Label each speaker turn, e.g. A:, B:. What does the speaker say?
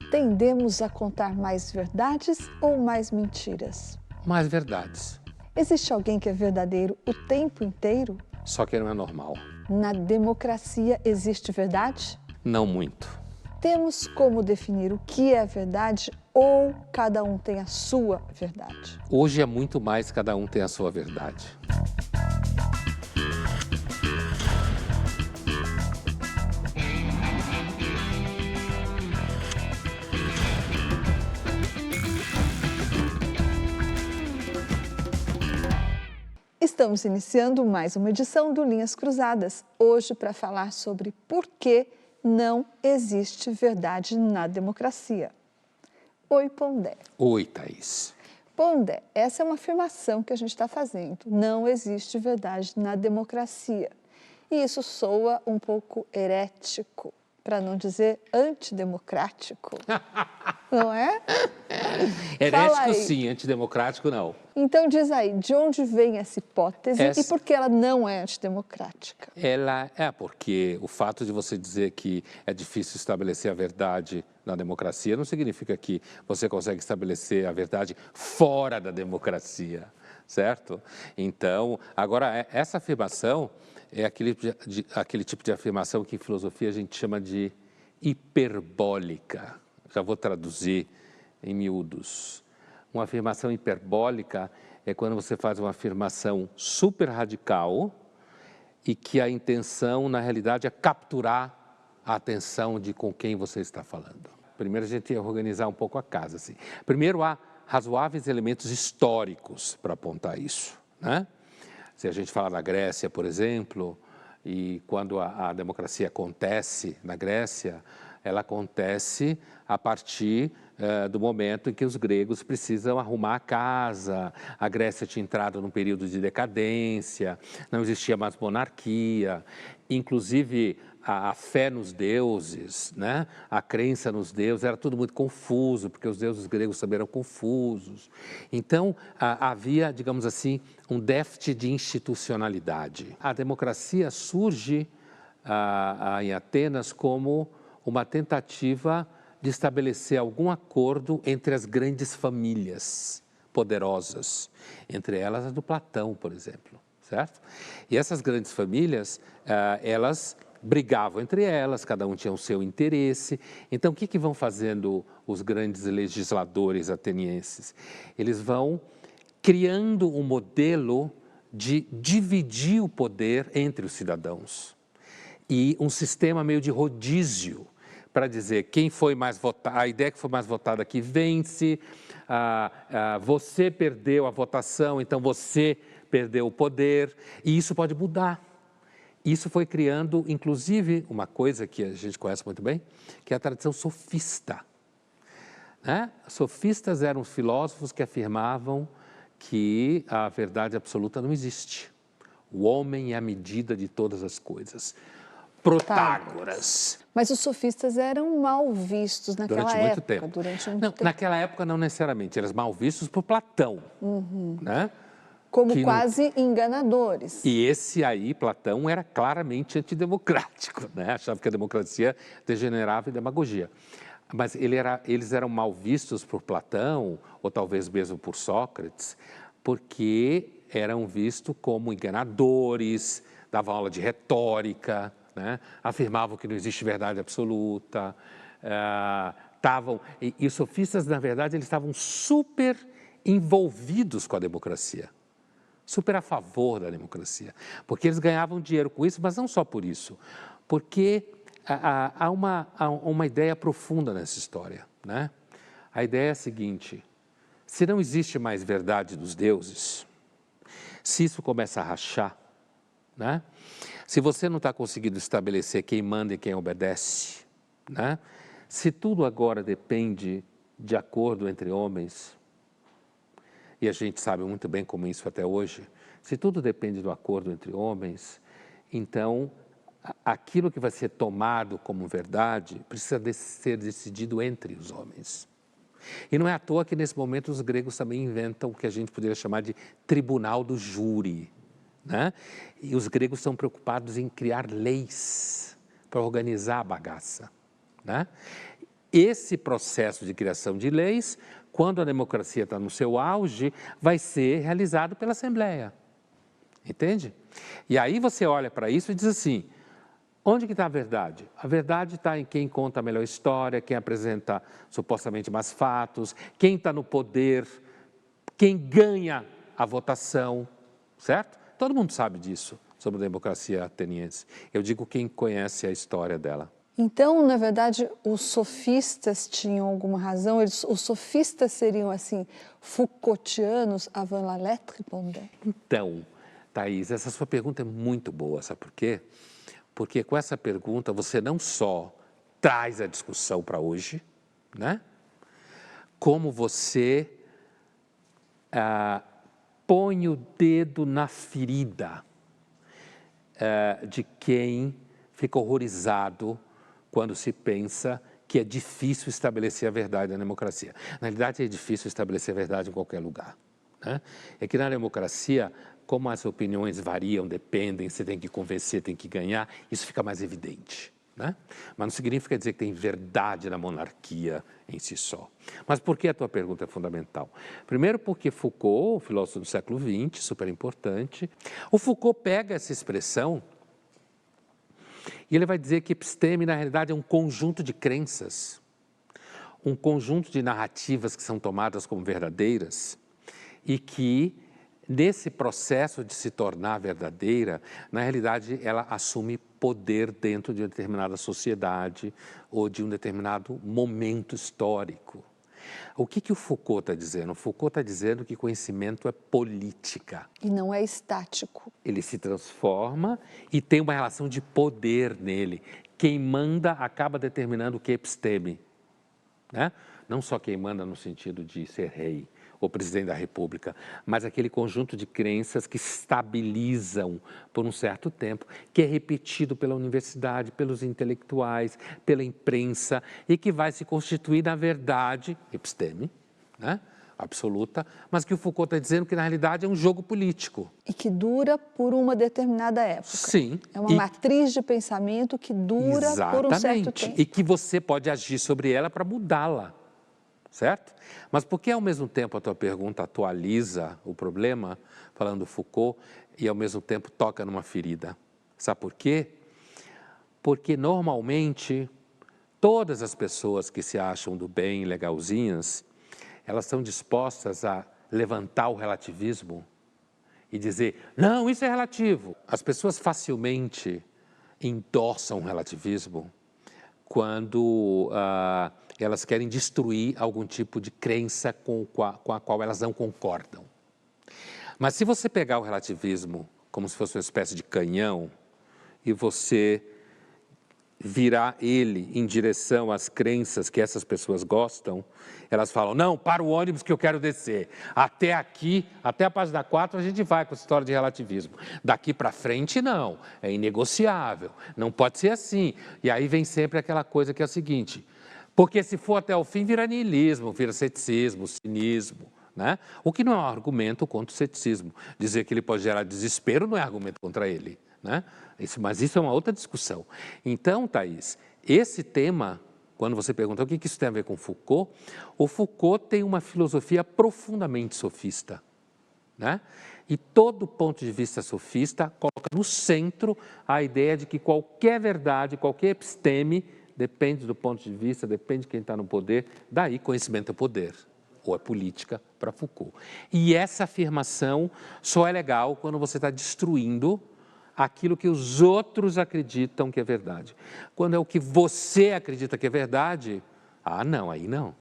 A: Tendemos a contar mais verdades ou mais mentiras?
B: Mais verdades.
A: Existe alguém que é verdadeiro o tempo inteiro?
B: Só que não é normal.
A: Na democracia existe verdade?
B: Não muito.
A: Temos como definir o que é verdade ou cada um tem a sua verdade?
B: Hoje é muito mais cada um tem a sua verdade.
A: Estamos iniciando mais uma edição do Linhas Cruzadas, hoje para falar sobre por que não existe verdade na democracia. Oi, Pondé.
B: Oi, Thaís.
A: Pondé, essa é uma afirmação que a gente está fazendo. Não existe verdade na democracia. E isso soa um pouco herético, para não dizer antidemocrático. Não é?
B: Herético sim, antidemocrático não.
A: Então diz aí, de onde vem essa hipótese e por que ela não é antidemocrática?
B: Ela é porque o fato de você dizer que é difícil estabelecer a verdade na democracia não significa que você consegue estabelecer a verdade fora da democracia, certo? Então, agora, essa afirmação é aquele tipo de afirmação que em filosofia a gente chama de hiperbólica. Já vou traduzir em miúdos. Uma afirmação hiperbólica é quando você faz uma afirmação super radical e que a intenção, na realidade, é capturar a atenção de com quem você está falando. Primeiro, a gente ia organizar um pouco a casa. Assim. Primeiro, há razoáveis elementos históricos para apontar isso, né? Se a gente fala da Grécia, por exemplo, e quando a democracia acontece na Grécia, ela acontece a partir do momento em que os gregos precisam arrumar a casa, a Grécia tinha entrado num período de decadência, não existia mais monarquia, inclusive a fé nos deuses, né? A crença nos deuses, era tudo muito confuso, porque os deuses gregos também eram confusos. Então, havia, digamos assim, um déficit de institucionalidade. A democracia surge em Atenas como uma tentativa de estabelecer algum acordo entre as grandes famílias poderosas, entre elas a do Platão, por exemplo, certo? E essas grandes famílias, elas brigavam entre elas, cada um tinha o seu interesse. Então, o que vão fazendo os grandes legisladores atenienses? Eles vão criando um modelo de dividir o poder entre os cidadãos e um sistema meio de rodízio para dizer quem foi mais votado, a ideia que foi mais votada que vence, você perdeu a votação, então você perdeu o poder, e isso pode mudar. Isso foi criando, inclusive, uma coisa que a gente conhece muito bem, que é a tradição sofista. Né? Sofistas eram filósofos que afirmavam que a verdade absoluta não existe. O homem é a medida de todas as coisas. Protágoras.
A: Mas os sofistas eram mal vistos naquela época. Durante muito tempo.
B: Naquela época não necessariamente, eram mal vistos por Platão. Né?
A: Como quase enganadores.
B: E esse aí, Platão, era claramente antidemocrático, né? Achava que a democracia degenerava em demagogia. Mas eles eram mal vistos por Platão, ou talvez mesmo por Sócrates, porque eram vistos como enganadores, davam aula de retórica, né? Afirmavam que não existe verdade absoluta, e os sofistas, na verdade, eles estavam super envolvidos com a democracia, super a favor da democracia, porque eles ganhavam dinheiro com isso, mas não só por isso, porque há uma ideia profunda nessa história, né? A ideia é a seguinte: se não existe mais verdade dos deuses, se isso começa a rachar, né? Se você não está conseguindo estabelecer quem manda e quem obedece, né? Se tudo agora depende de acordo entre homens, e a gente sabe muito bem como isso até hoje, se tudo depende do acordo entre homens, então aquilo que vai ser tomado como verdade precisa ser decidido entre os homens. E não é à toa que nesse momento os gregos também inventam o que a gente poderia chamar de tribunal do júri, né? E os gregos são preocupados em criar leis para organizar a bagaça, né? esse processo de criação de leis, quando a democracia está no seu auge, vai ser realizado pela Assembleia. Entende? E aí você olha para isso e diz assim, onde que está a verdade? A verdade está em quem conta a melhor história, quem apresenta supostamente mais fatos, quem está no poder, quem ganha a votação, certo? Todo mundo sabe disso, sobre a democracia ateniense. Eu digo quem conhece a história dela.
A: Então, na verdade, os sofistas tinham alguma razão? Os sofistas seriam, assim, Foucaultianos avant la lettre, Pondé?
B: Então, Thaís, essa sua pergunta é muito boa, sabe por quê? Porque com essa pergunta você não só traz a discussão para hoje, né? Como você põe o dedo na ferida de quem fica horrorizado quando se pensa que é difícil estabelecer a verdade na democracia. Na realidade, é difícil estabelecer a verdade em qualquer lugar, né? É que na democracia, como as opiniões variam, dependem, você tem que convencer, tem que ganhar, isso fica mais evidente, né? Mas não significa dizer que tem verdade na monarquia em si só. Mas por que a tua pergunta é fundamental? Primeiro porque Foucault, o filósofo do século XX, super importante, o Foucault pega essa expressão e ele vai dizer que episteme, na realidade, é um conjunto de crenças, um conjunto de narrativas que são tomadas como verdadeiras e que, nesse processo de se tornar verdadeira, na realidade, ela assume poder dentro de uma determinada sociedade ou de um determinado momento histórico. O que o Foucault está dizendo? O Foucault está dizendo que conhecimento é política.
A: E não é estático.
B: Ele se transforma e tem uma relação de poder nele. Quem manda acaba determinando o que é episteme, né? Não só quem manda no sentido de ser rei ou presidente da república, mas aquele conjunto de crenças que estabilizam por um certo tempo, que é repetido pela universidade, pelos intelectuais, pela imprensa e que vai se constituir na verdade, episteme, né? Absoluta, mas que o Foucault está dizendo que na realidade é um jogo político.
A: E que dura por uma determinada época.
B: Sim.
A: É uma matriz de pensamento que dura por um certo tempo.
B: E que você pode agir sobre ela para mudá-la, certo? Mas por que ao mesmo tempo a tua pergunta atualiza o problema, falando Foucault, e ao mesmo tempo toca numa ferida? Sabe por quê? Porque normalmente todas as pessoas que se acham do bem, legalzinhas, elas estão dispostas a levantar o relativismo e dizer, não, isso é relativo. As pessoas facilmente endossam o relativismo quando elas querem destruir algum tipo de crença com a qual elas não concordam. Mas se você pegar o relativismo como se fosse uma espécie de canhão e você virar ele em direção às crenças que essas pessoas gostam, elas falam, não, para o ônibus que eu quero descer. Até aqui, até a página 4, a gente vai com essa história de relativismo. Daqui para frente, não. É inegociável. Não pode ser assim. E aí vem sempre aquela coisa que é o seguinte, porque se for até o fim, vira niilismo, vira ceticismo, cinismo, né? O que não é um argumento contra o ceticismo. Dizer que ele pode gerar desespero não é argumento contra ele, né? Mas isso é uma outra discussão. Então, Thaís, esse tema, quando você pergunta o que isso tem a ver com Foucault, o Foucault tem uma filosofia profundamente sofista, né? E todo ponto de vista sofista coloca no centro a ideia de que qualquer verdade, qualquer episteme, depende do ponto de vista, depende de quem está no poder, daí conhecimento é poder, ou é política para Foucault. E essa afirmação só é legal quando você está destruindo aquilo que os outros acreditam que é verdade. Quando é o que você acredita que é verdade, não, aí não.